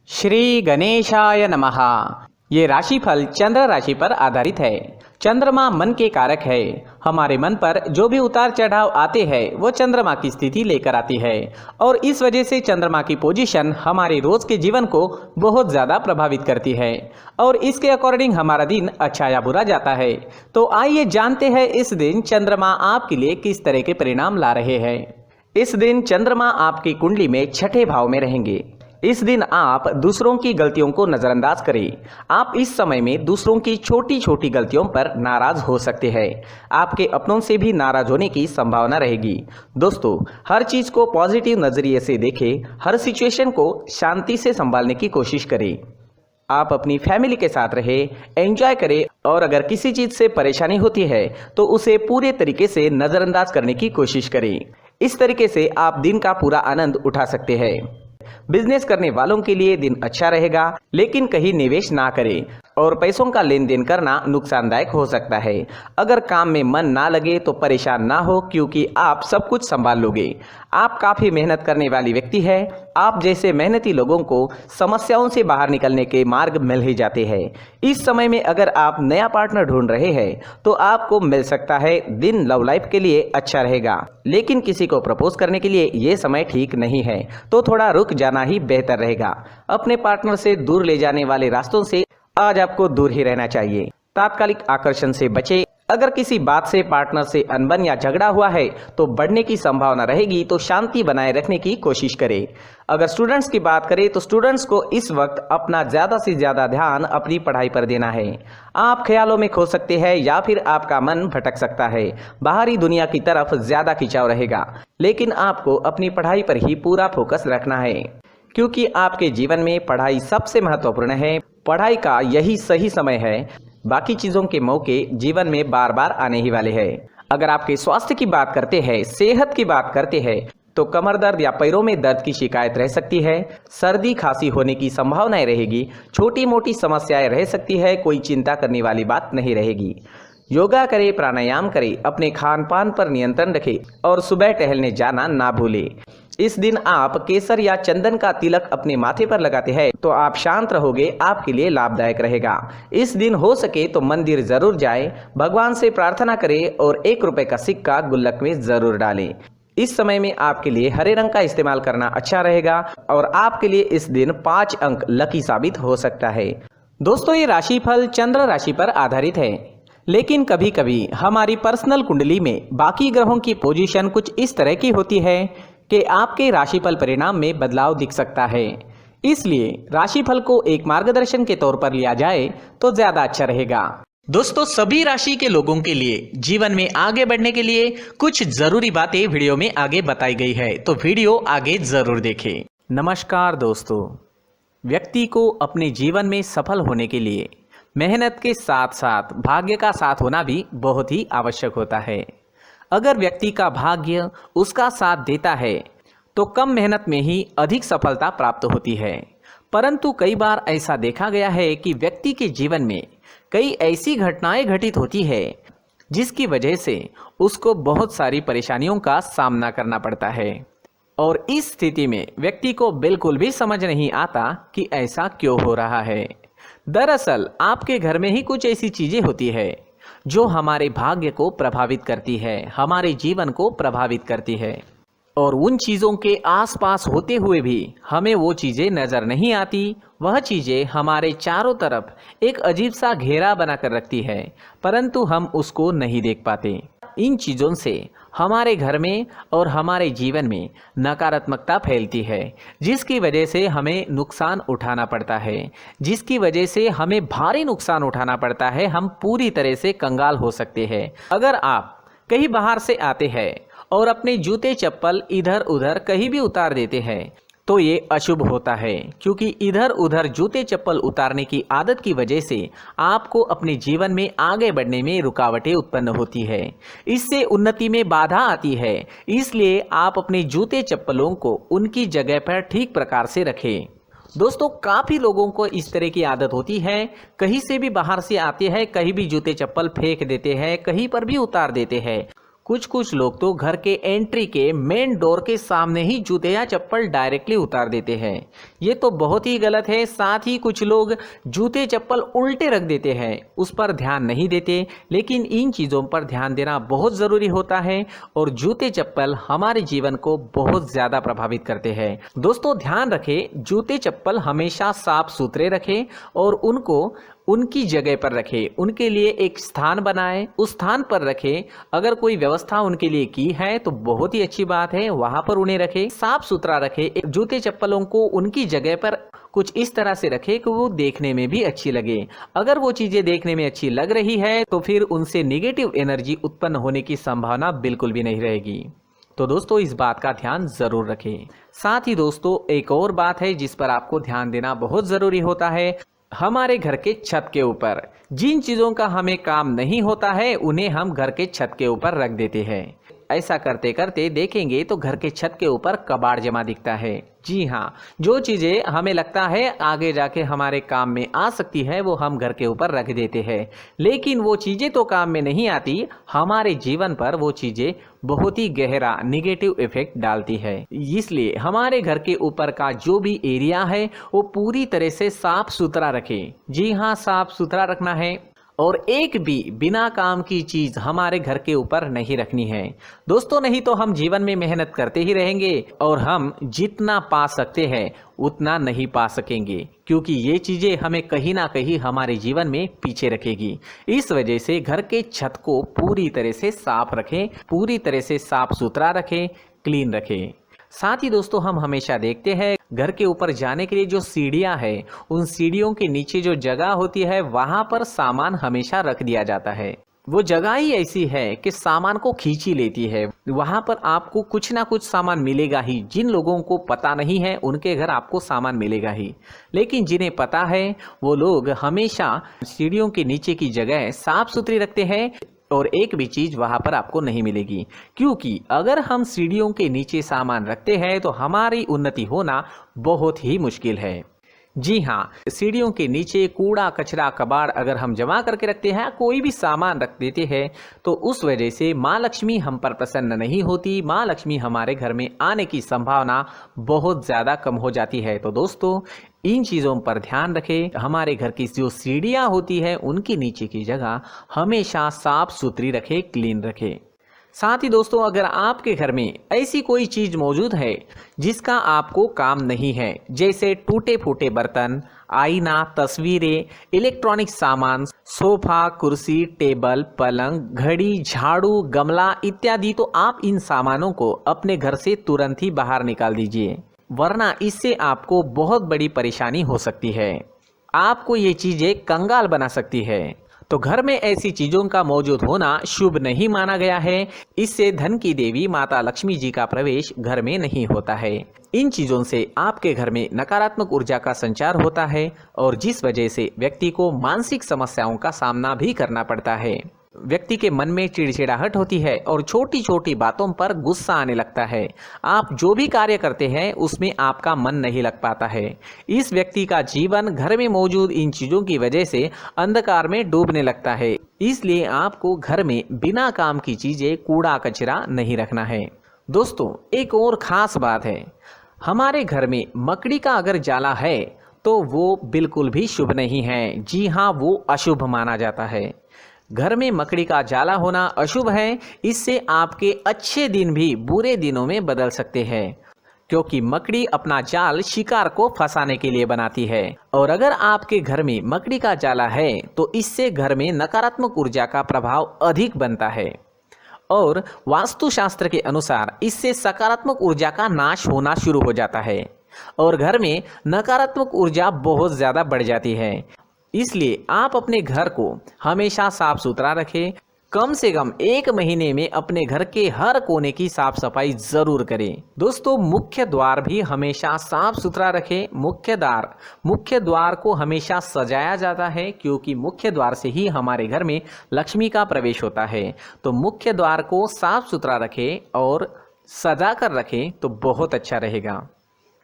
श्री गणेशाय नमः। ये राशिफल चंद्र राशि पर आधारित है। चंद्रमा मन के कारक है। हमारे मन पर जो भी उतार चढ़ाव आते हैं वो चंद्रमा की स्थिति लेकर आती है और इस वजह से चंद्रमा की पोजीशन हमारे रोज के जीवन को बहुत ज़्यादा प्रभावित करती है और इसके अकॉर्डिंग हमारा दिन अच्छा या बुरा जाता है। तो आइए जानते हैं इस दिन चंद्रमा आपके लिए किस तरह के परिणाम ला रहे हैं। इस दिन चंद्रमा आपकी कुंडली में छठे भाव में रहेंगे। इस दिन आप दूसरों की गलतियों को नज़रअंदाज करें। आप इस समय में दूसरों की छोटी छोटी गलतियों पर नाराज हो सकते हैं। आपके अपनों से भी नाराज होने की संभावना रहेगी। दोस्तों, हर चीज़ को पॉजिटिव नज़रिए से देखें। हर सिचुएशन को शांति से संभालने की कोशिश करें। आप अपनी फैमिली के साथ रहें, एंजॉय करें और अगर किसी चीज़ से परेशानी होती है तो उसे पूरे तरीके से नज़रअंदाज करने की कोशिश करें। इस तरीके से आप दिन का पूरा आनंद उठा सकते हैं। बिजनेस करने वालों के लिए दिन अच्छा रहेगा, लेकिन कहीं निवेश ना करें और पैसों का लेन देन करना नुकसानदायक हो सकता है। अगर काम में मन ना लगे तो परेशान ना हो, क्योंकि आप सब कुछ संभाल लोगे। आप काफ़ी मेहनत करने वाली व्यक्ति है। आप जैसे मेहनती लोगों को समस्याओं से बाहर निकलने के मार्ग मिल ही जाते हैं। इस समय में अगर आप नया पार्टनर ढूंढ रहे हैं तो आपको मिल सकता है। दिन लव लाइफ के लिए अच्छा रहेगा, लेकिन किसी को प्रपोज करने के लिए ये समय ठीक नहीं है, तो थोड़ा रुक जाना ही बेहतर रहेगा। अपने पार्टनर से दूर ले जाने वाले रास्तों से आज आपको दूर ही रहना चाहिए। तात्कालिक आकर्षण से बचें। अगर किसी बात से पार्टनर से अनबन या झगड़ा हुआ है तो बढ़ने की संभावना रहेगी, तो शांति बनाए रखने की कोशिश करें। अगर स्टूडेंट्स की बात करें तो स्टूडेंट्स को इस वक्त अपना ज़्यादा से ज़्यादा ध्यान अपनी पढ़ाई पर देना है। आप ख्यालों में खो सकते हैं या फिर आपका मन भटक सकता है। बाहरी दुनिया की तरफ ज़्यादा खिंचाव रहेगा, लेकिन आपको अपनी पढ़ाई पर ही पूरा फोकस रखना है, क्योंकि आपके जीवन में पढ़ाई सबसे महत्वपूर्ण है। पढ़ाई का यही सही समय है। बाकी चीज़ों के मौके जीवन में बार बार आने ही वाले हैं। अगर आपके स्वास्थ्य की बात करते हैं, सेहत की बात करते हैं, तो कमर दर्द या पैरों में दर्द की शिकायत रह सकती है। सर्दी खांसी होने की संभावनाएं रहेगी। छोटी मोटी समस्याएं रह सकती है। कोई चिंता करने वाली बात नहीं रहेगी। योगा करें, प्राणायाम करें, अपने खान पान पर नियंत्रण रखें और सुबह टहलने जाना ना भूलें। इस दिन आप केसर या चंदन का तिलक अपने माथे पर लगाते हैं तो आप शांत रहोगे, आपके लिए लाभदायक रहेगा। इस दिन हो सके तो मंदिर जरूर जाएं, भगवान से प्रार्थना करें और 1 रुपए का सिक्का गुल्लक में जरूर डालें। इस समय में आपके लिए हरे रंग का इस्तेमाल करना अच्छा रहेगा और आपके लिए इस दिन 5 अंक लकी साबित हो सकता है। दोस्तों, ये राशिफल चंद्र राशि पर आधारित है, लेकिन कभी कभी हमारी पर्सनल कुंडली में बाकी ग्रहों की पोजीशन कुछ इस तरह की होती है कि आपके राशिफल परिणाम में बदलाव दिख सकता है। इसलिए राशिफल को एक मार्गदर्शन के तौर पर लिया जाए तो ज्यादा अच्छा रहेगा। दोस्तों, सभी राशि के लोगों के लिए जीवन में आगे बढ़ने के लिए कुछ जरूरी बातें वीडियो में आगे बताई गई है, तो वीडियो आगे जरूर देखें। नमस्कार दोस्तों, व्यक्ति को अपने जीवन में सफल होने के लिए मेहनत के साथ साथ भाग्य का साथ होना भी बहुत ही आवश्यक होता है। अगर व्यक्ति का भाग्य उसका साथ देता है तो कम मेहनत में ही अधिक सफलता प्राप्त होती है, परंतु कई बार ऐसा देखा गया है कि व्यक्ति के जीवन में कई ऐसी घटनाएं घटित होती है जिसकी वजह से उसको बहुत सारी परेशानियों का सामना करना पड़ता है और इस स्थिति में व्यक्ति को बिल्कुल भी समझ नहीं आता कि ऐसा क्यों हो रहा है। दरअसल आपके घर में ही कुछ ऐसी चीजें होती है जो हमारे भाग्य को प्रभावित करती है, हमारे जीवन को प्रभावित करती है और उन चीज़ों के आसपास होते हुए भी हमें वो चीज़ें नज़र नहीं आती। वह चीज़ें हमारे चारों तरफ एक अजीब सा घेरा बनाकर रखती है, परंतु हम उसको नहीं देख पाते। इन चीज़ों से हमारे घर में और हमारे जीवन में नकारात्मकता फैलती है, जिसकी वजह से हमें नुकसान उठाना पड़ता है, जिसकी वजह से हमें भारी नुकसान उठाना पड़ता है। हम पूरी तरह से कंगाल हो सकते हैं। अगर आप कहीं बाहर से आते हैं और अपने जूते चप्पल इधर उधर कहीं भी उतार देते हैं तो ये अशुभ होता है, क्योंकि इधर उधर जूते चप्पल उतारने की आदत की वजह से आपको अपने जीवन में आगे बढ़ने में रुकावटें उत्पन्न होती है। इससे उन्नति में बाधा आती है। इसलिए आप अपने जूते चप्पलों को उनकी जगह पर ठीक प्रकार से रखें। दोस्तों, काफ़ी लोगों को इस तरह की आदत होती है, कहीं से भी बाहर से आते हैं, कहीं भी जूते चप्पल फेंक देते हैं, कहीं पर भी उतार देते हैं। कुछ कुछ लोग तो घर के एंट्री के मेन डोर के सामने ही जूते या चप्पल डायरेक्टली उतार देते हैं। ये तो बहुत ही गलत है। साथ ही कुछ लोग जूते चप्पल उल्टे रख देते हैं, उस पर ध्यान नहीं देते। लेकिन इन चीज़ों पर ध्यान देना बहुत ज़रूरी होता है और जूते चप्पल हमारे जीवन को बहुत ज़्यादा प्रभावित करते हैं। दोस्तों ध्यान रखें, जूते चप्पल हमेशा साफ सुथरे रखें और उनको उनकी जगह पर रखें। उनके लिए एक स्थान बनाएं, उस स्थान पर रखें। अगर कोई व्यवस्था उनके लिए की है तो बहुत ही अच्छी बात है, वहां पर उन्हें रखें, साफ सुथरा रखें। जूते चप्पलों को उनकी जगह पर कुछ इस तरह से रखें कि वो देखने में भी अच्छी लगे। अगर वो चीजें देखने में अच्छी लग रही है तो फिर उनसे नेगेटिव एनर्जी उत्पन्न होने की संभावना बिल्कुल भी नहीं रहेगी। तो दोस्तों इस बात का ध्यान जरूर रखें। साथ ही दोस्तों एक और बात है जिस पर आपको ध्यान देना बहुत जरूरी होता है। हमारे घर के छत के ऊपर जिन चीज़ों का हमें काम नहीं होता है उन्हें हम घर के छत के ऊपर रख देते हैं। ऐसा करते करते देखेंगे तो घर के छत के ऊपर कबाड़ जमा दिखता है। जी हाँ, जो चीज़ें हमें लगता है आगे जाके हमारे काम में आ सकती है वो हम घर के ऊपर रख देते हैं, लेकिन वो चीज़ें तो काम में नहीं आती, हमारे जीवन पर वो चीज़ें बहुत ही गहरा निगेटिव इफेक्ट डालती है। इसलिए हमारे घर के ऊपर का जो भी एरिया है वो पूरी तरह से साफ सुथरा रखें। जी हाँ, साफ सुथरा रखना है और एक भी बिना काम की चीज हमारे घर के ऊपर नहीं रखनी है। दोस्तों नहीं तो हम जीवन में मेहनत करते ही रहेंगे और हम जितना पा सकते हैं उतना नहीं पा सकेंगे, क्योंकि ये चीजें हमें कहीं ना कहीं हमारे जीवन में पीछे रखेगी। इस वजह से घर के छत को पूरी तरह से साफ रखें, पूरी तरह से साफ सुथरा रखें, क्लीन रखें। साथ ही दोस्तों हम हमेशा देखते हैं घर के ऊपर जाने के लिए जो सीढ़ियां हैं, उन सीढ़ियों के नीचे जो जगह होती है वहां पर सामान हमेशा रख दिया जाता है। वो जगह ही ऐसी है कि सामान को खींच ही लेती है। वहां पर आपको कुछ ना कुछ सामान मिलेगा ही। जिन लोगों को पता नहीं है उनके घर आपको सामान मिलेगा ही, लेकिन जिन्हें पता है वो लोग हमेशा सीढ़ियों के नीचे की जगह साफ सुथरी रखते हैं और एक भी चीज वहां पर आपको नहीं मिलेगी, क्योंकि अगर हम सीढ़ियों के नीचे सामान रखते हैं तो हमारी उन्नति होना बहुत ही मुश्किल है। जी हाँ, सीढ़ियों के नीचे कूड़ा कचरा कबाड़ अगर हम जमा करके रखते हैं, कोई भी सामान रख देते हैं, तो उस वजह से माँ लक्ष्मी हम पर प्रसन्न नहीं होती। माँ लक्ष्मी हमारे घर में आने की संभावना बहुत ज़्यादा कम हो जाती है। तो दोस्तों इन चीज़ों पर ध्यान रखें। हमारे घर की जो सीढ़ियाँ होती है उनकी नीचे की जगह हमेशा साफ सुथरी रखें, क्लीन रखें। साथ ही दोस्तों अगर आपके घर में ऐसी कोई चीज मौजूद है जिसका आपको काम नहीं है, जैसे टूटे फूटे बर्तन, आईना, तस्वीरें, इलेक्ट्रॉनिक सामान, सोफा, कुर्सी, टेबल, पलंग, घड़ी, झाड़ू, गमला इत्यादि, तो आप इन सामानों को अपने घर से तुरंत ही बाहर निकाल दीजिए, वरना इससे आपको बहुत बड़ी परेशानी हो सकती है। आपको ये चीजें कंगाल बना सकती है। तो घर में ऐसी चीजों का मौजूद होना शुभ नहीं माना गया है। इससे धन की देवी माता लक्ष्मी जी का प्रवेश घर में नहीं होता है। इन चीजों से आपके घर में नकारात्मक ऊर्जा का संचार होता है और जिस वजह से व्यक्ति को मानसिक समस्याओं का सामना भी करना पड़ता है। व्यक्ति के मन में चिड़चिड़ाहट होती है और छोटी छोटी बातों पर गुस्सा आने लगता है। आप जो भी कार्य करते हैं उसमें आपका मन नहीं लग पाता है। इस व्यक्ति का जीवन घर में मौजूद इन चीज़ों की वजह से अंधकार में डूबने लगता है। इसलिए आपको घर में बिना काम की चीज़ें, कूड़ा कचरा नहीं रखना है। दोस्तों एक और ख़ास बात है, हमारे घर में मकड़ी का अगर जाला है तो वो बिल्कुल भी शुभ नहीं है। जी हाँ, वो अशुभ माना जाता है। घर में मकड़ी का जाला होना अशुभ है। इससे आपके अच्छे दिन भी बुरे दिनों में बदल सकते हैं, क्योंकि मकड़ी अपना जाल शिकार को फंसाने के लिए बनाती है। और अगर आपके घर में मकड़ी का जाला है तो इससे घर में नकारात्मक ऊर्जा का प्रभाव अधिक बनता है और वास्तुशास्त्र के अनुसार इससे सकारात्मक ऊर्जा का नाश होना शुरू हो जाता है और घर में नकारात्मक ऊर्जा बहुत ज़्यादा बढ़ जाती है। इसलिए आप अपने घर को हमेशा साफ सुथरा रखें। कम से कम 1 महीने में अपने घर के हर कोने की साफ सफाई जरूर करें। दोस्तों मुख्य द्वार भी हमेशा साफ सुथरा रखें। मुख्य द्वार को हमेशा सजाया जाता है, क्योंकि मुख्य द्वार से ही हमारे घर में लक्ष्मी का प्रवेश होता है। तो मुख्य द्वार को साफ सुथरा रखें और सजा कर रखें तो बहुत अच्छा रहेगा।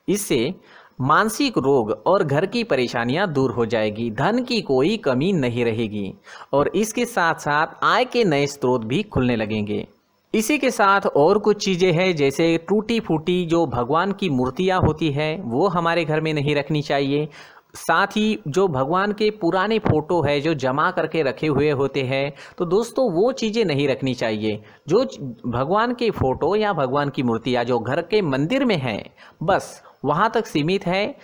इससे मानसिक रोग और घर की परेशानियां दूर हो जाएगी, धन की कोई कमी नहीं रहेगी और इसके साथ साथ आय के नए स्रोत भी खुलने लगेंगे। इसी के साथ और कुछ चीज़ें हैं, जैसे टूटी फूटी जो भगवान की मूर्तियाँ होती है वो हमारे घर में नहीं रखनी चाहिए। साथ ही जो भगवान के पुराने फ़ोटो है जो जमा करके रखे हुए होते हैं, तो दोस्तों वो चीज़ें नहीं रखनी चाहिए। जो भगवान के फ़ोटो या भगवान की मूर्तियाँ जो घर के मंदिर में हैं, बस वहाँ तक सीमित है।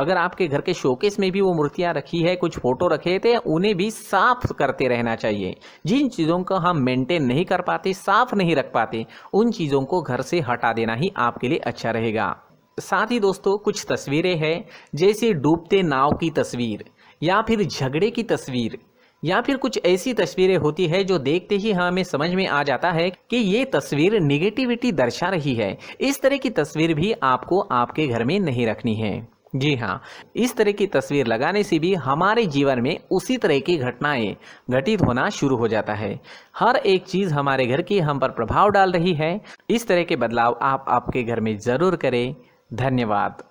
अगर आपके घर के शोकेस में भी वो मूर्तियाँ रखी है, कुछ फ़ोटो रखे थे, उन्हें भी साफ़ करते रहना चाहिए। जिन चीज़ों को हम मेंटेन नहीं कर पाते, साफ़ नहीं रख पाते, उन चीज़ों को घर से हटा देना ही आपके लिए अच्छा रहेगा। साथ ही दोस्तों कुछ तस्वीरें हैं, जैसे डूबते नाव की तस्वीर या फिर झगड़े की तस्वीर या फिर कुछ ऐसी तस्वीरें होती है जो देखते ही हमें समझ में आ जाता है कि ये तस्वीर निगेटिविटी दर्शा रही है। इस तरह की तस्वीर भी आपको आपके घर में नहीं रखनी है। जी हाँ, इस तरह की तस्वीर लगाने से भी हमारे जीवन में उसी तरह की घटनाएं घटित होना शुरू हो जाता है। हर एक चीज़ हमारे घर की हम पर प्रभाव डाल रही है। इस तरह के बदलाव आप आपके घर में ज़रूर करें। धन्यवाद।